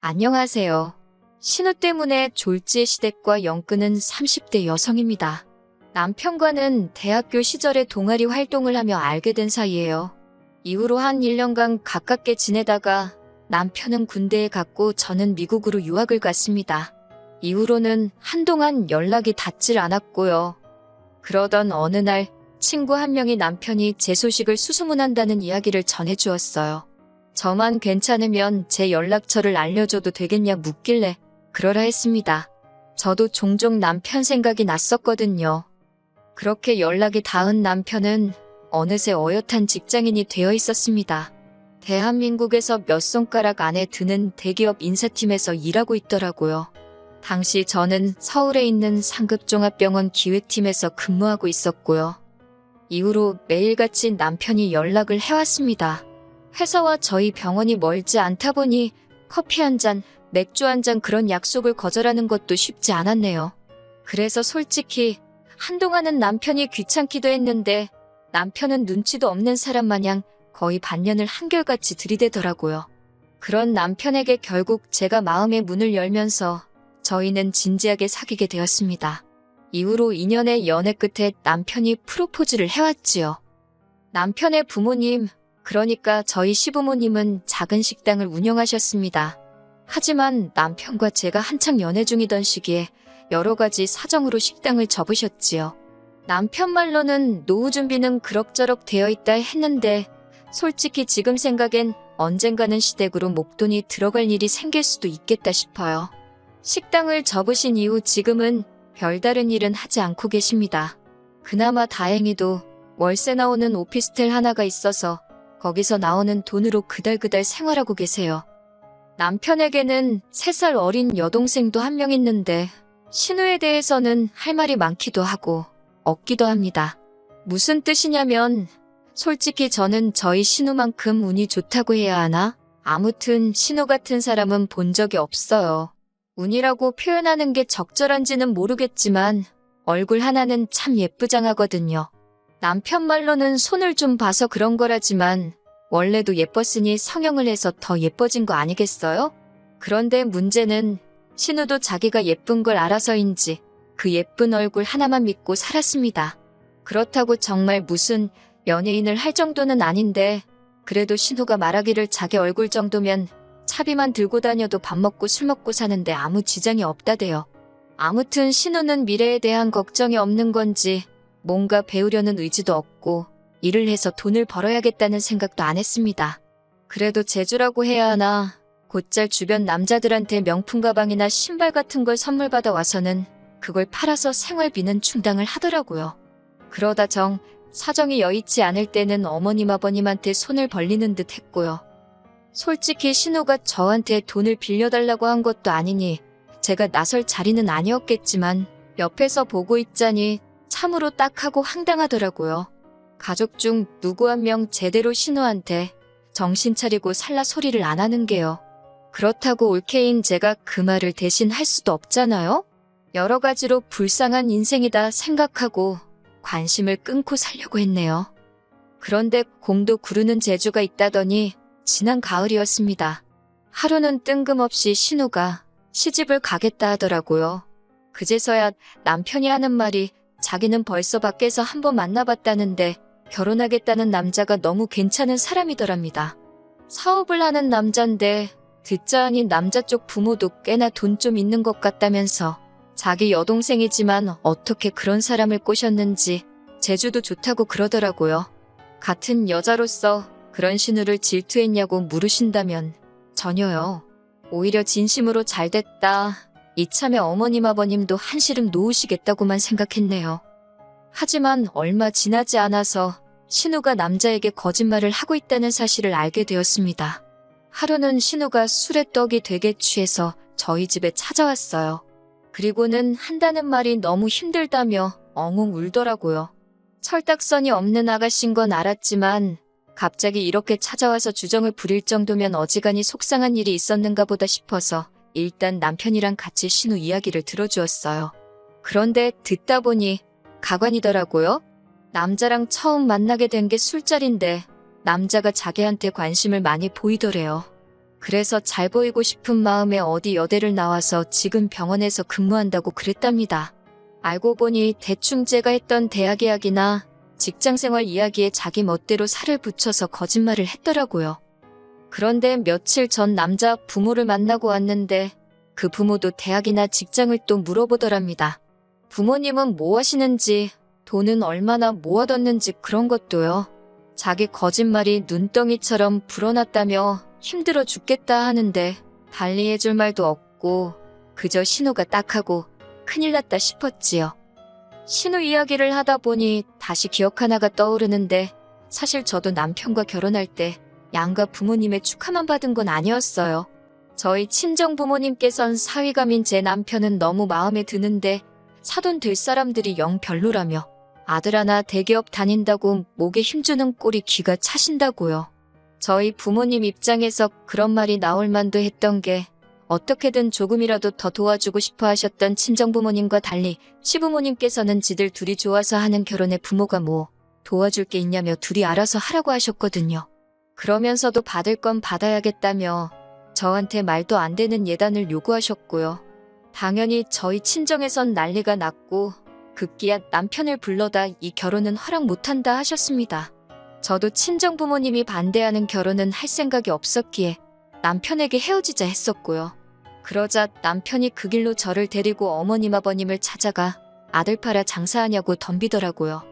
안녕하세요. 신우 때문에 졸지의 시댁과 연끄는 30대 여성입니다. 남편과는 대학교 시절에 동아리 활동을 하며 알게 된 사이예요. 이후로 한 1년간 가깝게 지내다가 남편은 군대에 갔고 저는 미국으로 유학을 갔습니다. 이후로는 한동안 연락이 닿질 않았고요. 그러던 어느 날 친구 한 명이 남편이 제 소식을 수소문한다는 이야기를 전해주었어요. 저만 괜찮으면 제 연락처를 알려줘도 되겠냐 묻길래 그러라 했습니다. 저도 종종 남편 생각이 났었거든요. 그렇게 연락이 닿은 남편은 어느새 어엿한 직장인이 되어 있었습니다. 대한민국에서 몇 손가락 안에 드는 대기업 인사팀에서 일하고 있더라고요. 당시 저는 서울에 있는 상급종합병원 기획팀에서 근무하고 있었고요. 이후로 매일같이 남편이 연락을 해왔습니다. 회사와 저희 병원이 멀지 않다 보니 커피 한 잔, 맥주 한 잔 그런 약속을 거절하는 것도 쉽지 않았네요. 그래서 솔직히 한동안은 남편이 귀찮기도 했는데 남편은 눈치도 없는 사람 마냥 거의 반년을 한결같이 들이대더라고요. 그런 남편에게 결국 제가 마음의 문을 열면서 저희는 진지하게 사귀게 되었습니다. 이후로 2년의 연애 끝에 남편이 프로포즈를 해왔지요. 남편의 부모님, 그러니까 저희 시부모님은 작은 식당을 운영하셨습니다. 하지만 남편과 제가 한창 연애 중이던 시기에 여러 가지 사정으로 식당을 접으셨지요. 남편 말로는 노후 준비는 그럭저럭 되어 있다 했는데 솔직히 지금 생각엔 언젠가는 시댁으로 목돈이 들어갈 일이 생길 수도 있겠다 싶어요. 식당을 접으신 이후 지금은 별다른 일은 하지 않고 계십니다. 그나마 다행히도 월세 나오는 오피스텔 하나가 있어서 거기서 나오는 돈으로 그달그달 생활하고 계세요. 남편에게는 3살 어린 여동생도 한 명 있는데 신우에 대해서는 할 말이 많기도 하고 없기도 합니다. 무슨 뜻이냐면 솔직히 저는 저희 신우만큼 운이 좋다고 해야 하나? 아무튼 신우 같은 사람은 본 적이 없어요. 운이라고 표현하는 게 적절한지는 모르겠지만 얼굴 하나는 참 예쁘장하거든요. 남편 말로는 손을 좀 봐서 그런 거라지만 원래도 예뻤으니 성형을 해서 더 예뻐진 거 아니겠어요? 그런데 문제는 신우도 자기가 예쁜 걸 알아서인지 그 예쁜 얼굴 하나만 믿고 살았습니다. 그렇다고 정말 무슨 연예인을 할 정도는 아닌데 그래도 신우가 말하기를 자기 얼굴 정도면 차비만 들고 다녀도 밥 먹고 술 먹고 사는데 아무 지장이 없다대요. 아무튼 신우는 미래에 대한 걱정이 없는 건지 뭔가 배우려는 의지도 없고 일을 해서 돈을 벌어야겠다는 생각도 안 했습니다. 그래도 재주라고 해야 하나 곧잘 주변 남자들한테 명품 가방이나 신발 같은 걸 선물 받아 와서는 그걸 팔아서 생활비는 충당을 하더라고요. 그러다 정 사정이 여의치 않을 때는 어머님 아버님한테 손을 벌리는 듯 했고요. 솔직히 신우가 저한테 돈을 빌려달라고 한 것도 아니니 제가 나설 자리는 아니었겠지만 옆에서 보고 있자니 참으로 딱하고 황당하더라고요. 가족 중 누구 한 명 제대로 신우한테 정신 차리고 살라 소리를 안 하는 게요. 그렇다고 올케인 제가 그 말을 대신 할 수도 없잖아요? 여러 가지로 불쌍한 인생이다 생각하고 관심을 끊고 살려고 했네요. 그런데 공도 구르는 재주가 있다더니 지난 가을이었습니다. 하루는 뜬금없이 신우가 시집을 가겠다 하더라고요. 그제서야 남편이 하는 말이 자기는 벌써 밖에서 한번 만나봤다는데 결혼하겠다는 남자가 너무 괜찮은 사람이더랍니다. 사업을 하는 남잔데 듣자 하니 남자 쪽 부모도 꽤나 돈 좀 있는 것 같다면서 자기 여동생이지만 어떻게 그런 사람을 꼬셨는지 재주도 좋다고 그러더라고요. 같은 여자로서 그런 신우를 질투했냐고 물으신다면 전혀요. 오히려 진심으로 잘됐다. 이참에 어머님 아버님도 한시름 놓으시겠다고만 생각했네요. 하지만 얼마 지나지 않아서 신우가 남자에게 거짓말을 하고 있다는 사실을 알게 되었습니다. 하루는 신우가 술에 떡이 되게 취해서 저희 집에 찾아왔어요. 그리고는 한다는 말이 너무 힘들다며 엉엉 울더라고요. 철딱선이 없는 아가씨인 건 알았지만 갑자기 이렇게 찾아와서 주정을 부릴 정도면 어지간히 속상한 일이 있었는가 보다 싶어서 일단 남편이랑 같이 신우 이야기를 들어주었어요. 그런데 듣다 보니 가관이더라고요. 남자랑 처음 만나게 된 게 술자리인데 남자가 자기한테 관심을 많이 보이더래요. 그래서 잘 보이고 싶은 마음에 어디 여대를 나와서 지금 병원에서 근무한다고 그랬답니다. 알고 보니 대충 제가 했던 대학 이야기나 직장생활 이야기에 자기 멋대로 살을 붙여서 거짓말을 했더라고요. 그런데 며칠 전 남자 부모를 만나고 왔는데 그 부모도 대학이나 직장을 또 물어보더랍니다. 부모님은 뭐 하시는지, 돈은 얼마나 모아뒀는지 그런 것도요. 자기 거짓말이 눈덩이처럼 불어났다며 힘들어 죽겠다 하는데 달리해줄 말도 없고 그저 신우가 딱하고 큰일 났다 싶었지요. 신우 이야기를 하다 보니 다시 기억 하나가 떠오르는데 사실 저도 남편과 결혼할 때 양가 부모님의 축하만 받은 건 아니었어요. 저희 친정 부모님께선 사위감인 제 남편은 너무 마음에 드는데 사돈 될 사람들이 영 별로라며 아들 하나 대기업 다닌다고 목에 힘주는 꼴이 기가 차신다고요. 저희 부모님 입장에서 그런 말이 나올 만도 했던 게 어떻게든 조금이라도 더 도와주고 싶어 하셨던 친정부모님과 달리 시부모님께서는 지들 둘이 좋아서 하는 결혼에 부모가 뭐 도와줄 게 있냐며 둘이 알아서 하라고 하셨거든요. 그러면서도 받을 건 받아야겠다며 저한테 말도 안 되는 예단을 요구하셨고요. 당연히 저희 친정에선 난리가 났고 급기야 남편을 불러다 이 결혼은 허락 못한다 하셨습니다. 저도 친정부모님이 반대하는 결혼은 할 생각이 없었기에 남편에게 헤어지자 했었고요. 그러자 남편이 그 길로 저를 데리고 어머님 아버님을 찾아가 아들 팔아 장사하냐고 덤비더라고요.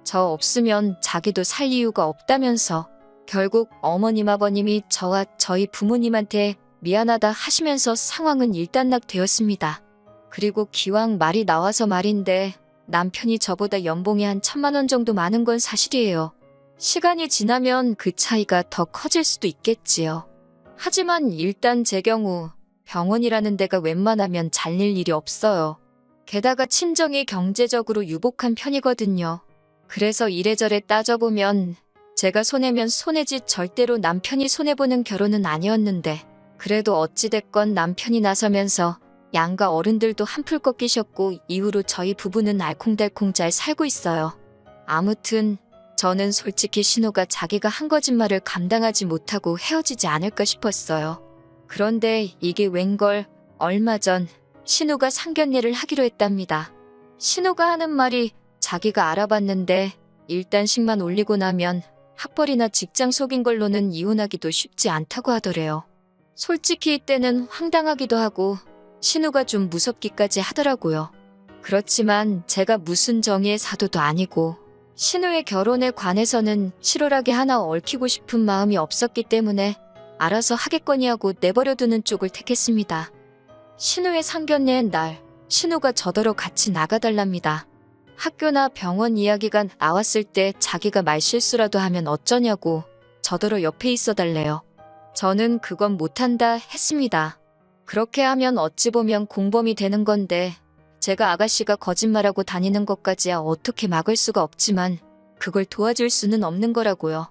저 없으면 자기도 살 이유가 없다면서 결국 어머님 아버님이 저와 저희 부모님한테 미안하다 하시면서 상황은 일단락되었습니다. 그리고 기왕 말이 나와서 말인데 남편이 저보다 연봉이 한 1,000만 원 정도 많은 건 사실이에요. 시간이 지나면 그 차이가 더 커질 수도 있겠지요. 하지만 일단 제 경우 병원이라는 데가 웬만하면 잘릴 일이 없어요. 게다가 친정이 경제적으로 유복한 편이거든요. 그래서 이래저래 따져보면 제가 손해면 손해지 절대로 남편이 손해보는 결혼은 아니었는데 그래도 어찌됐건 남편이 나서면서 양가 어른들도 한풀 꺾이셨고 이후로 저희 부부는 알콩달콩 잘 살고 있어요. 아무튼 저는 솔직히 신우가 자기가 한 거짓말을 감당하지 못하고 헤어지지 않을까 싶었어요. 그런데 이게 웬걸 얼마 전 신우가 상견례를 하기로 했답니다. 신우가 하는 말이 자기가 알아봤는데 일단씩만 올리고 나면 학벌이나 직장 속인 걸로는 이혼하기도 쉽지 않다고 하더래요. 솔직히 이때는 황당하기도 하고 신우가 좀 무섭기까지 하더라고요. 그렇지만 제가 무슨 정의의 사도도 아니고 신우의 결혼에 관해서는 실오라기 하나 얽히고 싶은 마음이 없었기 때문에 알아서 하겠거니 하고 내버려두는 쪽을 택했습니다. 신우의 상견례 날 신우가 저더러 같이 나가달랍니다. 학교나 병원 이야기가 나왔을 때 자기가 말실수라도 하면 어쩌냐고 저더러 옆에 있어 달래요. 저는 그건 못한다 했습니다. 그렇게 하면 어찌 보면 공범이 되는 건데 제가 아가씨가 거짓말하고 다니는 것까지야 어떻게 막을 수가 없지만 그걸 도와줄 수는 없는 거라고요.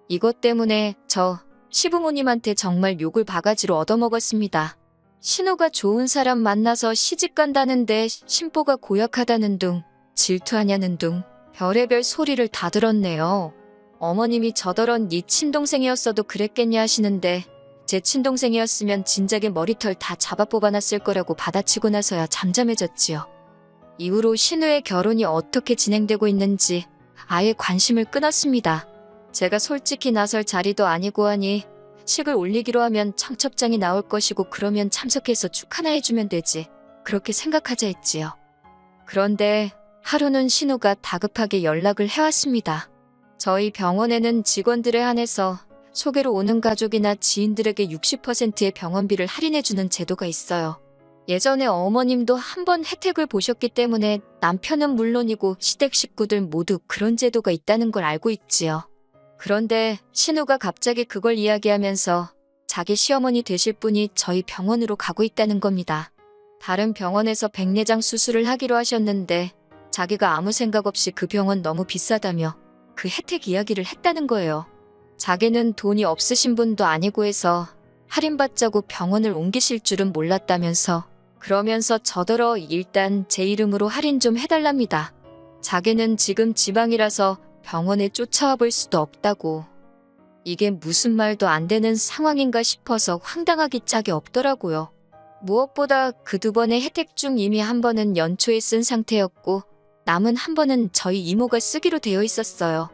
이것 때문에 저 시부모님한테 정말 욕을 바가지로 얻어먹었습니다. 신우가 좋은 사람 만나서 시집 간다는데 신보가 고약하다는 둥, 질투하냐는 둥, 별의별 소리를 다 들었네요. 어머님이 저더런 네 친동생이었어도 그랬겠냐 하시는데 제 친동생이었으면 진작에 머리털 다 잡아 뽑아놨을 거라고 받아치고 나서야 잠잠해졌지요. 이후로 신우의 결혼이 어떻게 진행되고 있는지 아예 관심을 끊었습니다. 제가 솔직히 나설 자리도 아니고 하니 식을 올리기로 하면 청첩장이 나올 것이고 그러면 참석해서 축하나 해주면 되지. 그렇게 생각하자 했지요. 그런데 하루는 신우가 다급하게 연락을 해왔습니다. 저희 병원에는 직원들에 한해서 소개로 오는 가족이나 지인들에게 60%의 병원비를 할인해주는 제도가 있어요. 예전에 어머님도 한번 혜택을 보셨기 때문에 남편은 물론이고 시댁 식구들 모두 그런 제도가 있다는 걸 알고 있지요. 그런데 신우가 갑자기 그걸 이야기하면서 자기 시어머니 되실 분이 저희 병원으로 가고 있다는 겁니다. 다른 병원에서 백내장 수술을 하기로 하셨는데 자기가 아무 생각 없이 그 병원 너무 비싸다며 그 혜택 이야기를 했다는 거예요. 자기는 돈이 없으신 분도 아니고 해서 할인받자고 병원을 옮기실 줄은 몰랐다면서 그러면서 저더러 일단 제 이름으로 할인 좀 해달랍니다. 자기는 지금 지방이라서 병원에 쫓아와 볼 수도 없다고. 이게 무슨 말도 안 되는 상황인가 싶어서 황당하기 짝이 없더라고요. 무엇보다 그 두 번의 혜택 중 이미 한 번은 연초에 쓴 상태였고 남은 한 번은 저희 이모가 쓰기로 되어 있었어요.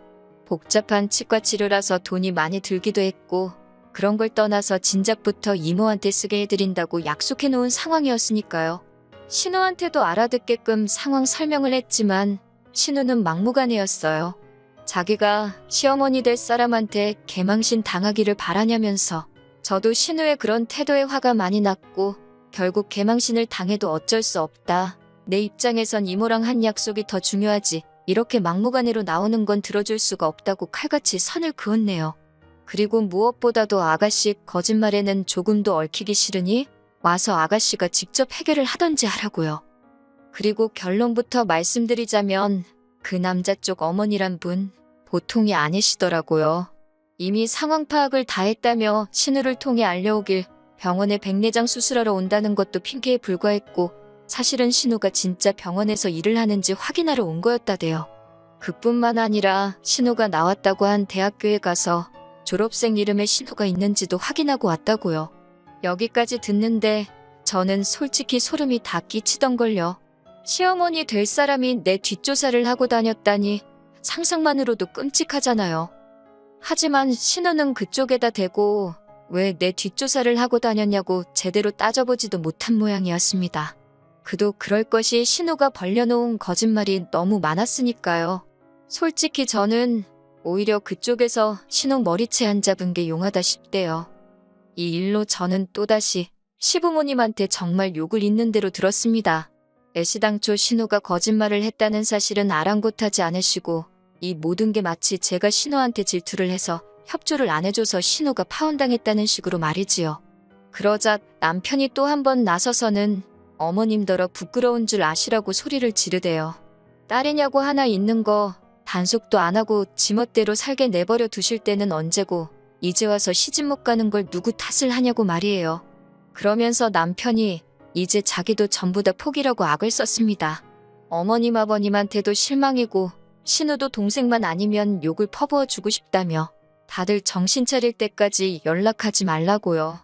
복잡한 치과 치료라서 돈이 많이 들기도 했고 그런 걸 떠나서 진작부터 이모한테 쓰게 해드린다고 약속해 놓은 상황이었으니까요. 신우한테도 알아듣게끔 상황 설명을 했지만 신우는 막무가내였어요. 자기가 시어머니 될 사람한테 개망신 당하기를 바라냐면서 저도 신우의 그런 태도에 화가 많이 났고 결국 개망신을 당해도 어쩔 수 없다. 내 입장에선 이모랑 한 약속이 더 중요하지. 이렇게 막무가내로 나오는 건 들어줄 수가 없다고 칼같이 선을 그었네요. 그리고 무엇보다도 아가씨 거짓말에는 조금도 얽히기 싫으니 와서 아가씨가 직접 해결을 하던지 하라고요. 그리고 결론부터 말씀드리자면 그 남자 쪽 어머니란 분 보통이 아니시더라고요. 이미 상황 파악을 다 했다며 신우를 통해 알려오길 병원에 백내장 수술하러 온다는 것도 핑계에 불과했고 사실은 신우가 진짜 병원에서 일을 하는지 확인하러 온 거였다대요. 그뿐만 아니라 신우가 나왔다고 한 대학교에 가서 졸업생 이름에 신우가 있는지도 확인하고 왔다고요. 여기까지 듣는데 저는 솔직히 소름이 다 끼치던걸요. 시어머니 될 사람이 내 뒷조사를 하고 다녔다니 상상만으로도 끔찍하잖아요. 하지만 신우는 그쪽에다 대고 왜 내 뒷조사를 하고 다녔냐고 제대로 따져보지도 못한 모양이었습니다. 그도 그럴 것이 신우가 벌려놓은 거짓말이 너무 많았으니까요. 솔직히 저는 오히려 그쪽에서 신우 머리채 안 잡은 게 용하다 싶대요. 이 일로 저는 또다시 시부모님한테 정말 욕을 있는 대로 들었습니다. 애시당초 신우가 거짓말을 했다는 사실은 아랑곳하지 않으시고 이 모든 게 마치 제가 신우한테 질투를 해서 협조를 안 해줘서 신우가 파혼당했다는 식으로 말이지요. 그러자 남편이 또 한 번 나서서는 어머님더러 부끄러운 줄 아시라고 소리를 지르대요. 딸이냐고 하나 있는 거 단속도 안 하고 지멋대로 살게 내버려 두실 때는 언제고 이제 와서 시집 못 가는 걸 누구 탓을 하냐고 말이에요. 그러면서 남편이 이제 자기도 전부 다 포기라고 악을 썼습니다. 어머님 아버님한테도 실망이고 신우도 동생만 아니면 욕을 퍼부어 주고 싶다며 다들 정신 차릴 때까지 연락하지 말라고요.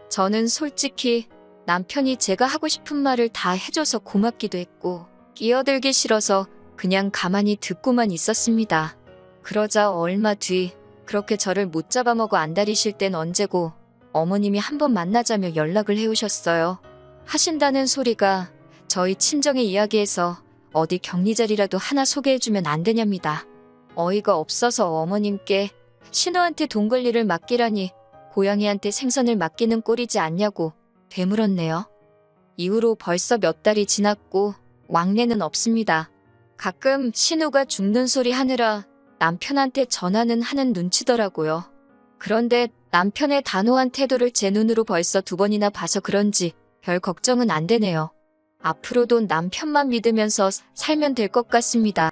저는 솔직히 남편이 제가 하고 싶은 말을 다 해줘서 고맙기도 했고 끼어들기 싫어서 그냥 가만히 듣고만 있었습니다. 그러자 얼마 뒤 그렇게 저를 못 잡아먹어 안달이실 땐 언제고 어머님이 한번 만나자며 연락을 해오셨어요. 하신다는 소리가 저희 친정의 이야기에서 어디 격리자리라도 하나 소개해주면 안 되냐입니다. 어이가 없어서 어머님께 신우한테 돈 관리를 맡기라니 고양이한테 생선을 맡기는 꼴이지 않냐고 되물었네요. 이후로 벌써 몇 달이 지났고 왕래는 없습니다. 가끔 신우가 죽는 소리 하느라 남편한테 전화는 하는 눈치더라고요. 그런데 남편의 단호한 태도를 제 눈으로 벌써 2번이나 봐서 그런지 별 걱정은 안 되네요. 앞으로도 남편만 믿으면서 살면 될 것 같습니다.